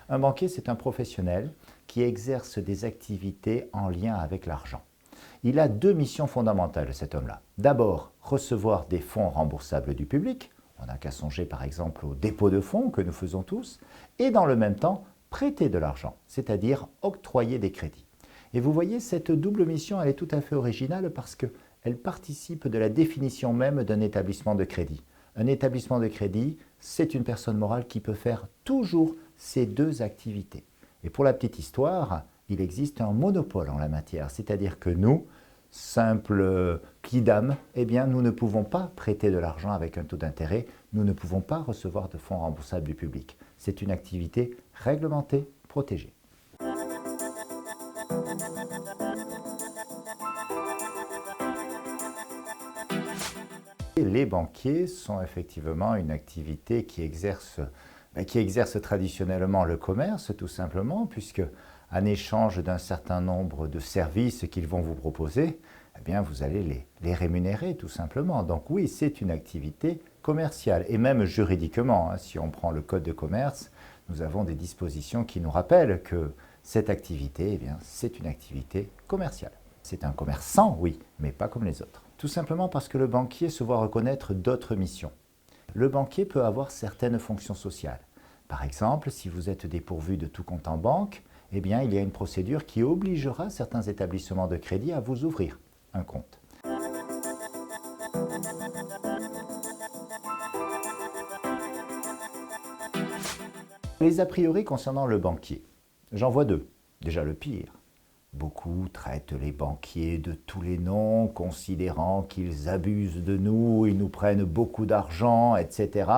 Un banquier, c'est un professionnel qui exerce des activités en lien avec l'argent. Il a deux missions fondamentales, cet homme-là. D'abord, recevoir des fonds remboursables du public. On n'a qu'à songer par exemple au dépôt de fonds que nous faisons tous. Et dans le même temps, prêter de l'argent, c'est-à-dire octroyer des crédits. Et vous voyez, cette double mission, elle est tout à fait originale parce qu'elle participe de la définition même d'un établissement de crédit. Un établissement de crédit, c'est une personne morale qui peut faire toujours ces deux activités. Et pour la petite histoire, il existe un monopole en la matière, c'est-à-dire que nous, simples quidam, eh bien, nous ne pouvons pas prêter de l'argent avec un taux d'intérêt, nous ne pouvons pas recevoir de fonds remboursables du public. C'est une activité réglementée, protégée. Les banquiers sont effectivement une activité qui exerce traditionnellement le commerce, tout simplement, puisque en échange d'un certain nombre de services qu'ils vont vous proposer, eh bien, vous allez les rémunérer, tout simplement. Donc oui, c'est une activité commerciale, et même juridiquement, si on prend le Code de commerce, nous avons des dispositions qui nous rappellent que cette activité, eh bien, c'est une activité commerciale. C'est un commerçant, oui, mais pas comme les autres. Tout simplement parce que le banquier se voit reconnaître d'autres missions. Le banquier peut avoir certaines fonctions sociales. Par exemple, si vous êtes dépourvu de tout compte en banque, eh bien, il y a une procédure qui obligera certains établissements de crédit à vous ouvrir un compte. Les a priori concernant le banquier, j'en vois deux. Déjà le pire. Beaucoup traitent les banquiers de tous les noms, considérant qu'ils abusent de nous, ils nous prennent beaucoup d'argent, etc.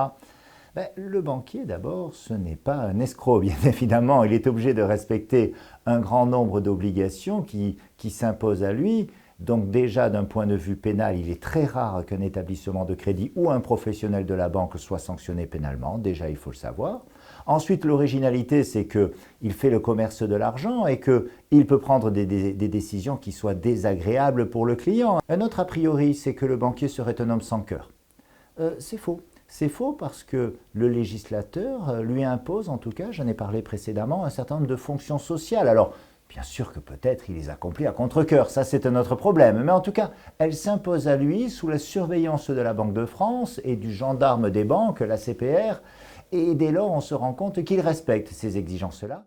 Le banquier, d'abord, ce n'est pas un escroc, bien évidemment. Il est obligé de respecter un grand nombre d'obligations qui s'imposent à lui. Donc déjà, d'un point de vue pénal, il est très rare qu'un établissement de crédit ou un professionnel de la banque soit sanctionné pénalement. Déjà, il faut le savoir. Ensuite, l'originalité, c'est qu'il fait le commerce de l'argent et qu'il peut prendre des décisions qui soient désagréables pour le client. Un autre a priori, c'est que le banquier serait un homme sans cœur. C'est faux. C'est faux parce que le législateur lui impose, en tout cas, j'en ai parlé précédemment, un certain nombre de fonctions sociales. Alors, bien sûr que peut-être il les accomplit à contre-cœur, ça c'est un autre problème. Mais en tout cas, elles s'imposent à lui sous la surveillance de la Banque de France et du gendarme des banques, la CPR. Et dès lors, on se rend compte qu'il respecte ces exigences-là.